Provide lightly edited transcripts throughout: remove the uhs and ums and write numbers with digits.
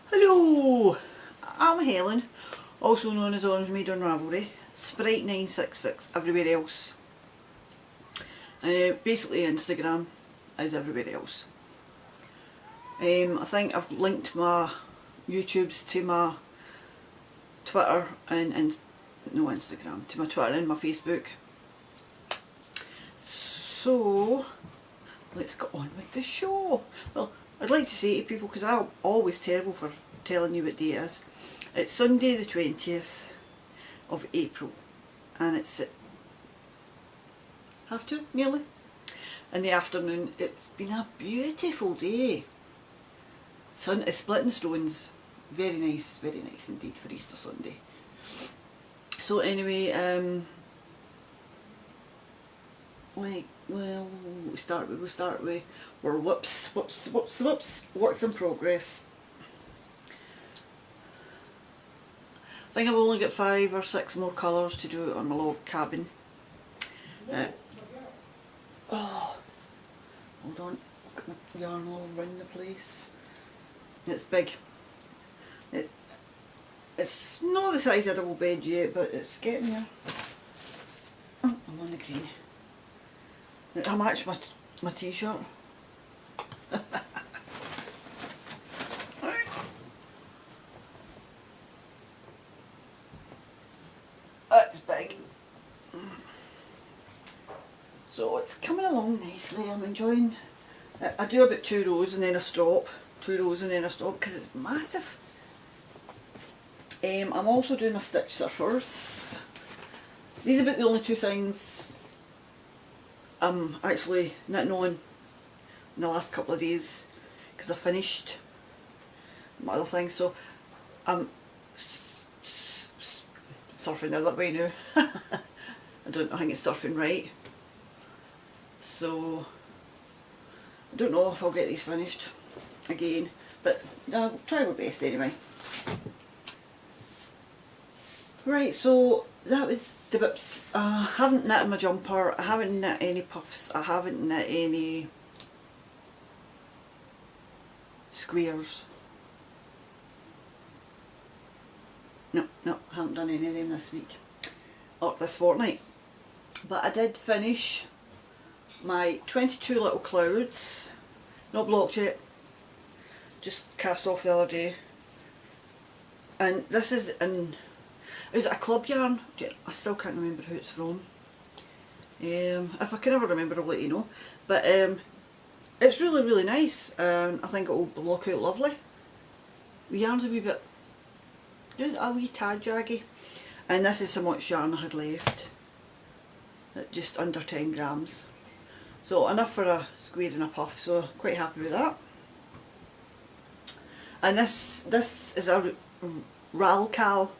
Hello, I'm Helen, also known as Orange Maid on Ravelry, Sprite966 everywhere else. Basically Instagram is everywhere else. I think I've linked my YouTubes to my Twitter and no Instagram, to my Twitter and my Facebook. So let's get on with the show. Well, I'd like to say to people, because I'm always terrible for telling you what day it is. It's Sunday the 20th of April and it's at 2:30 nearly in the afternoon. It's been a beautiful day. Sun is splitting stones. Very nice indeed for Easter Sunday. So anyway, we'll start with we're whoops, works in progress. I think I've only got 5 or 6 more colours to do on my log cabin. Oh, hold on, I've got my yarn all around the place. It's big. It's not the size of a double bed yet, but it's getting there. Oh, I'm on the green. I match my t-shirt. That's big. So it's coming along nicely. I'm enjoying it. I do about 2 rows and then I stop. 2 rows and then I stop because it's massive. I'm also doing my stitch surfers. These are about the only 2 things I'm actually knitting on in the last couple of days because I finished my other things. So I'm surfing the other way now. I think it's surfing right. So I don't know if I'll get these finished again, but I'll try my best anyway. Right, so that was the bits. I haven't knit my jumper, I haven't knit any puffs, I haven't knit any squares. No, I haven't done any of them this week, or this fortnight. But I did finish my 22 little clouds, not blocked yet, just cast off the other day. And this is in, is it a club yarn? I still can't remember who it's from. If I can ever remember, I'll let you know. But it's really nice. I think it will block out lovely. The yarn's a wee bit, a wee tad jaggy. And this is how much yarn I had left. Just under 10 grams. So enough for a square and a puff, so quite happy with that. And this is a Ralcal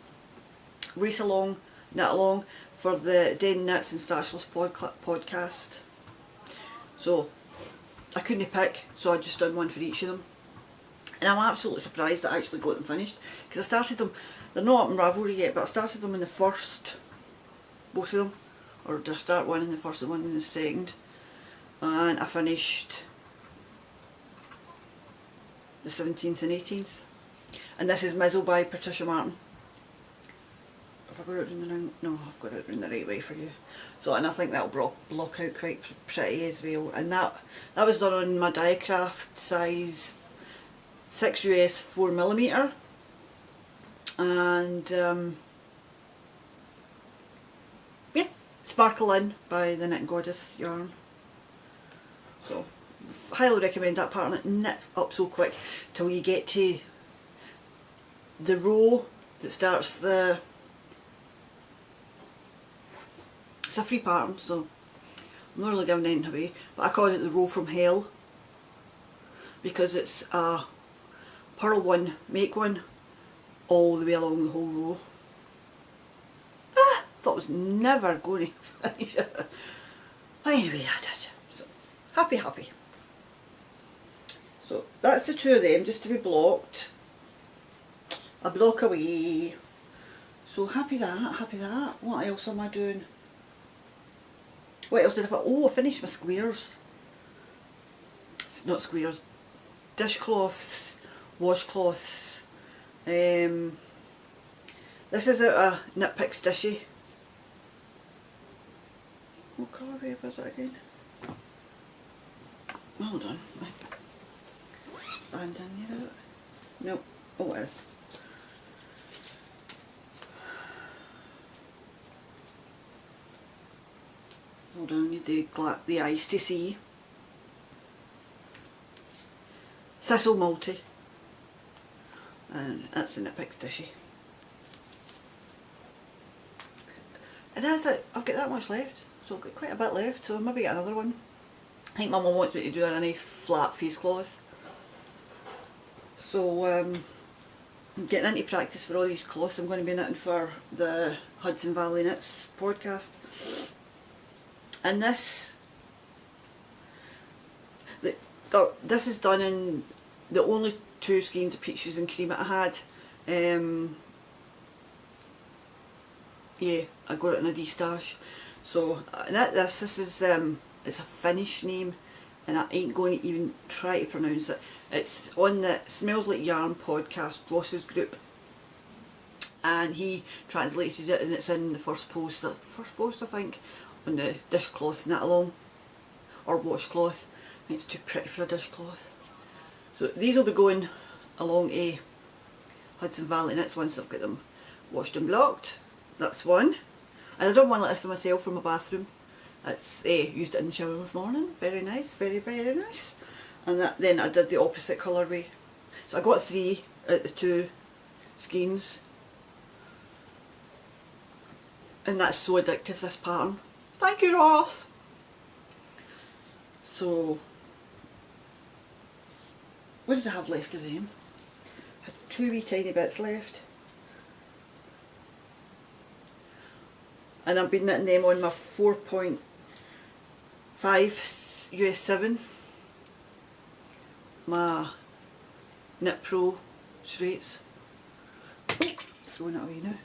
Race Along, Knit Along for the Den Knits and Stashless podcast. So I couldn't pick, so I just done one for each of them. And I'm absolutely surprised that I actually got them finished, because I started them, they're not up in Ravelry yet, but I started them in the first, both of them, or did I start one in the first and one in the second, and I finished the 17th and 18th. And this is Mizzle by Patricia Martin. Have I got it in the right? No, I've got it in the right way for you. So, and I think that'll block out quite pretty as well. And that was done on my Diecraft size 6 US 4mm. And yeah, Sparkle In by the Knit Goddess yarn. So highly recommend that part, and it knits up so quick till you get to the row that starts the, it's a free pattern, so I'm not really giving anything away, but I call it the row from hell because it's a purl one, make one, all the way along the whole row. Thought I was never going to finish it. Anyway, I did. So happy. So that's the 2 of them, just to be blocked. A block away. So happy that. What else am I doing? What else did I? Oh, I finished my squares. Not squares. Dishcloths, washcloths, This is out of Nitpick Stishy. What colour was it again? Hold on. Band's in here, is it? No. Oh, it is. Hold on, I need the eyes to see. Thistle Multi. And that's the Nitpick Stishy. And that's it. I've got that much left. So I've got quite a bit left, so I'll maybe get another one. I think my mum wants me to do a nice flat face cloth. So I'm getting into practice for all these cloths I'm going to be knitting for the Hudson Valley Knits podcast. And this is done in the only 2 skeins of peaches and cream that I had. Yeah, I got it in a D-stash. So this is it's a Finnish name, and I ain't going to even try to pronounce it. It's on the Smells Like Yarn podcast, Ross's group, and he translated it, and it's in the first post I think, on the dishcloth knit along, or washcloth. I think it's too pretty for a dishcloth. So these will be going along a Hudson Valley Knits once I've got them washed and blocked. That's one. And I done one like this for myself for my bathroom. It's used it in the shower this morning. Very nice, very, very nice. And then I did the opposite colourway. So I got 3 out of the 2 skeins. And that's so addictive, this pattern. Thank you, Ross! So, what did I have left of them? I had 2 wee tiny bits left. And I've been knitting them on my 4.5 US 7, my Knit Pro straights. Oh, throwing it away now.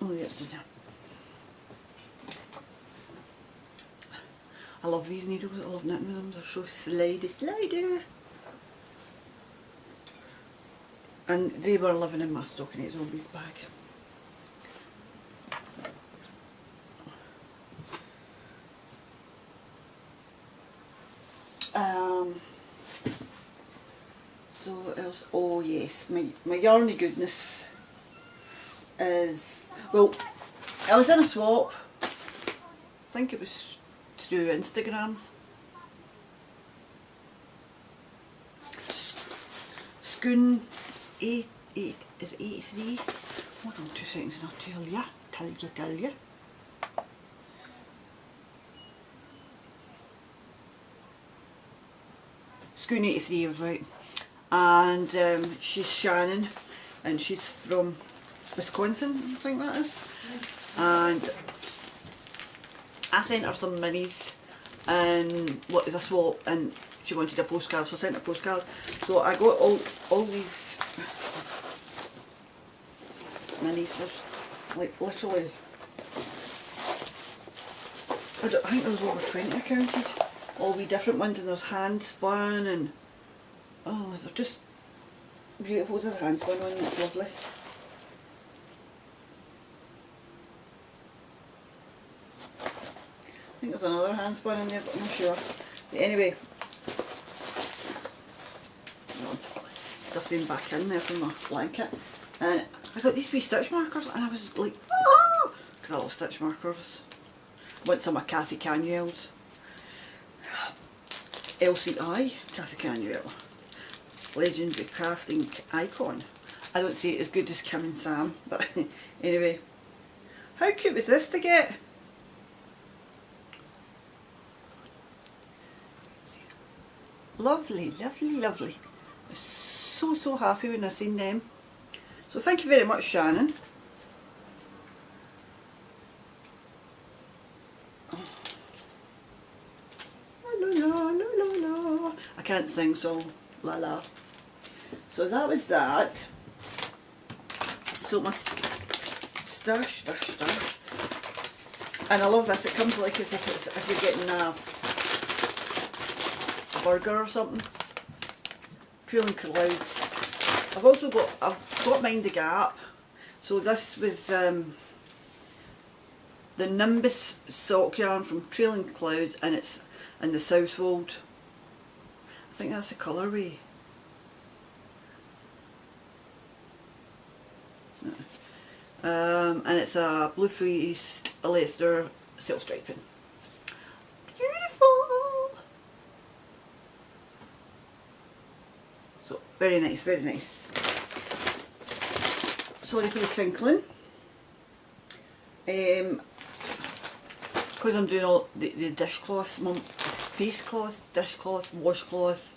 Oh, yes, it is. I love these needles, I love knitting with them, they're so slidey. And they were living in my Stockinette Zombies bag. So what else? Oh yes, my yarny goodness is, well, I was in a swap, I think it was through Instagram. Scoon 8, is it 83? Hold on 2 seconds and I'll tell you. Scoon 83 was right. And she's Shannon, and she's from Wisconsin, I think that is. And I sent her some minis, and what is a swap, and she wanted a postcard, so I sent her a postcard. So I got all these minis. There's like literally, I think there was over 20 I counted. All wee different ones, and there's hand spun, and oh, they're just beautiful. There's a hand spun one, that's lovely. I think there's another hand spun in there, but I'm not sure. But anyway, stuff them back in there from my blanket. And I got these wee stitch markers, and I was like, ah! Because I love stitch markers. I want some of Kathy Canuel's. LCI, Kathy Canuel. Legendary crafting icon. I don't say it as good as Kim and Sam, but anyway. How cute was this to get? Lovely, lovely, lovely. I was so happy when I seen them. So thank you very much, Shannon. I can't sing, so la la. So that was that. So my stash. And I love this, it comes like as if you're getting a burger or something. Trailing Clouds I've got Mind the Gap. So this was the Nimbus sock yarn from Trailing Clouds, and it's in the Southwold. I think that's the colourway. And it's a blue fleeced Leicester silk striping. Beautiful! So, very nice, very nice. Sorry for the crinkling. Because I'm doing all the dishcloths, face cloth, dishcloth, washcloth,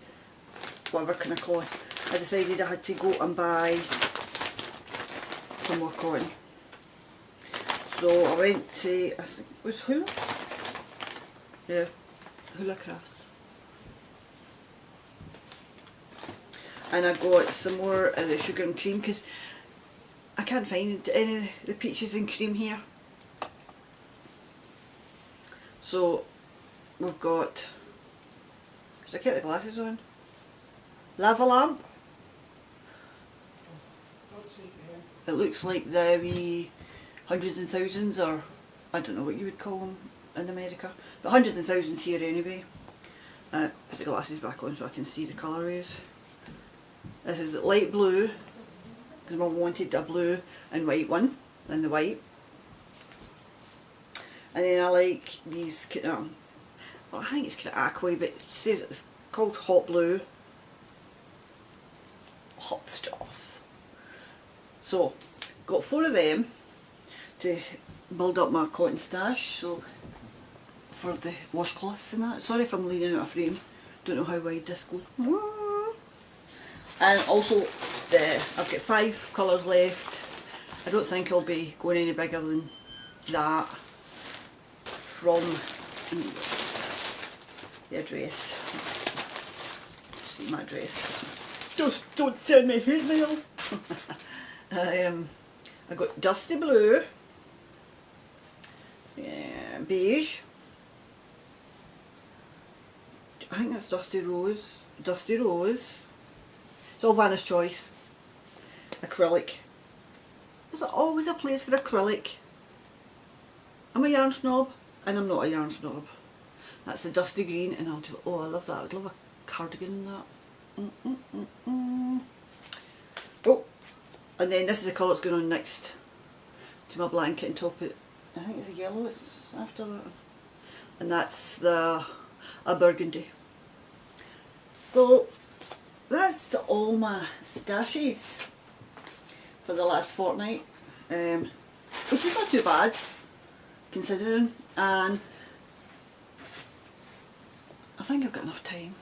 whatever kind of cloth, I decided I had to go and buy some more cotton. So I went to, I think it was Hula? Yeah, Hula Crafts. And I got some more of the sugar and cream because I can't find any of the peaches and cream here. So we've got, should I get the glasses on? Lava lamp. It looks like the wee hundreds and thousands, or I don't know what you would call them in America, but hundreds and thousands here anyway. Put the glasses back on so I can see the colourways. This is light blue, because Mum wanted a blue and white one, and the white. And then I like these, well I think it's kind of aqua, but it says it's called hot blue. Hot stuff. So, got 4 of them to build up my cotton stash, so for the washcloths and that. Sorry if I'm leaning out of frame, don't know how wide this goes. And also, I've got 5 colours left. I don't think I'll be going any bigger than that from the address. See my address. Don't send me hate mail. I got dusty blue, beige, I think that's dusty rose, it's all Vanna's choice, acrylic. There's always a place for acrylic. I'm a yarn snob, and I'm not a yarn snob. That's the dusty green, and I'll do, oh I love that, I'd love a cardigan in that. Oh, and then this is the colour that's going on next to my blanket and top it. I think it's a yellow, it's after that. And that's a burgundy. So that's all my stashes for the last fortnight, which is not too bad considering, and I think I've got enough time.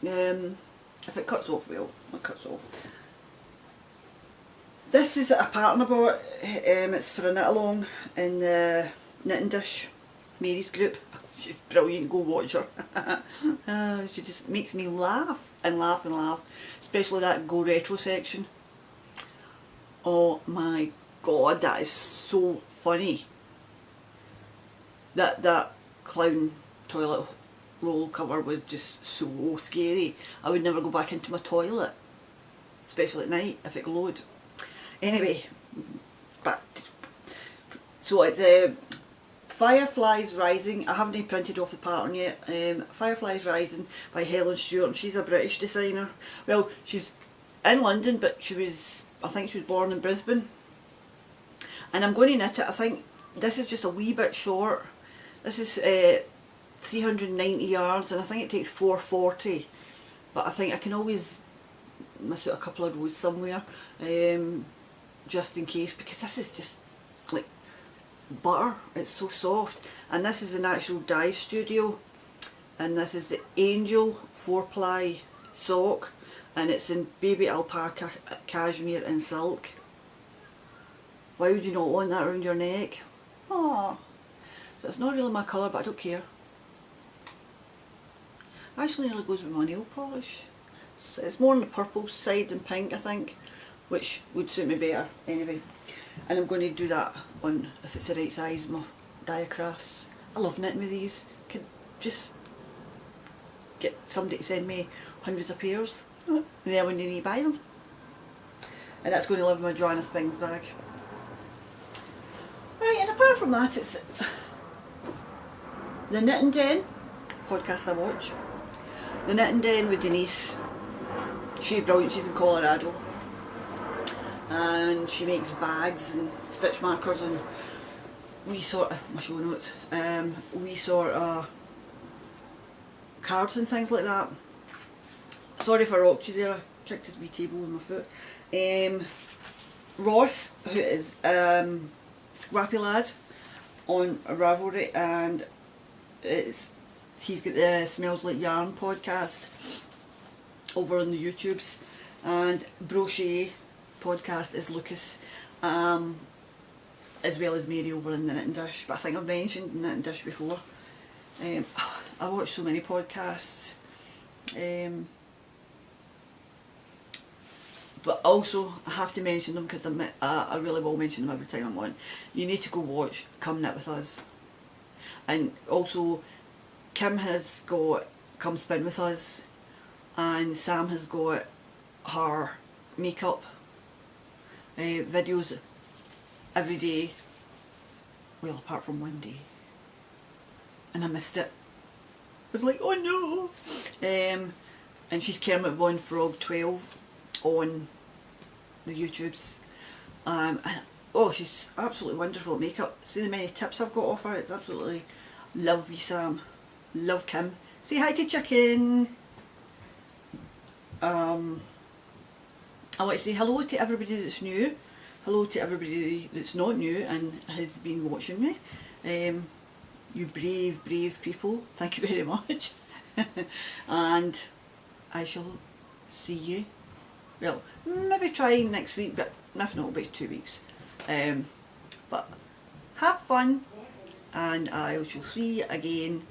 If it cuts off, well, it cuts off. This is a pattern I bought, it's for a knit along in the Knitting Dish, Mary's group. She's brilliant, go watch her. She just makes me laugh and laugh and laugh, especially that Go Retro section. Oh my god, that is so funny. That clown toilet roll cover was just so scary. I would never go back into my toilet, especially at night if it glowed. Anyway, back to, so it's Fireflies Rising. I haven't even printed off the pattern yet. Fireflies Rising by Helen Stewart, and she's a British designer. Well, she's in London, but I think she was born in Brisbane. And I'm going to knit it. I think this is just a wee bit short. This is 390 yards, and I think it takes 440. But I think I can always miss out a couple of rows somewhere, just in case, because this is just like butter. It's so soft. And this is the Natural Dye Studio, and this is the Angel 4-ply sock, and it's in baby alpaca, cashmere and silk. Why would you not want that around your neck? Aww. So it's not really my colour, but I don't care. Actually nearly goes with my nail polish. So it's more on the purple side than pink, I think, which would suit me better anyway. And I'm going to do that on, if it's the right size, my Diacrafts. I love knitting with these. Could just get somebody to send me hundreds of pairs, and then when you need to buy them. and that's going to live in my Joanna Spings bag. Right, and apart from that, it's the Knitting Den podcast I watch. The Knitting Den with Denise. She's brilliant, she's in Colorado. And she makes bags and stitch markers and wee sort of, my show notes, wee sort of cards and things like that. Sorry if I rocked you there, I kicked his wee table with my foot. Ross, who is Scrappy Lad on Ravelry, and he's got the Smells Like Yarn podcast over on the YouTubes, and Brochet podcast is Lucas, as well as Mary over in the Knitting Dish, but I think I've mentioned Knitting Dish before. I watch so many podcasts, but also I have to mention them because I really will mention them every time I'm on. You need to go watch Come Knit With Us, and also Kim has got Come Spin With Us, and Sam has got her makeup videos every day, well apart from one day, and I missed it. I was like, oh no. And she's Kermit Von Frog 12 on the YouTubes, and oh, she's absolutely wonderful at makeup. See the many tips I've got off her, it's absolutely lovely. Sam, love Kim. Say hi to Chicken. I want to say hello to everybody that's new, hello to everybody that's not new and has been watching me. You brave people, thank you very much. And I shall see you, well, maybe try next week, but if not, about 2 weeks. But have fun, and I shall see you again.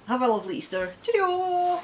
Have a lovely Easter. Cheerio!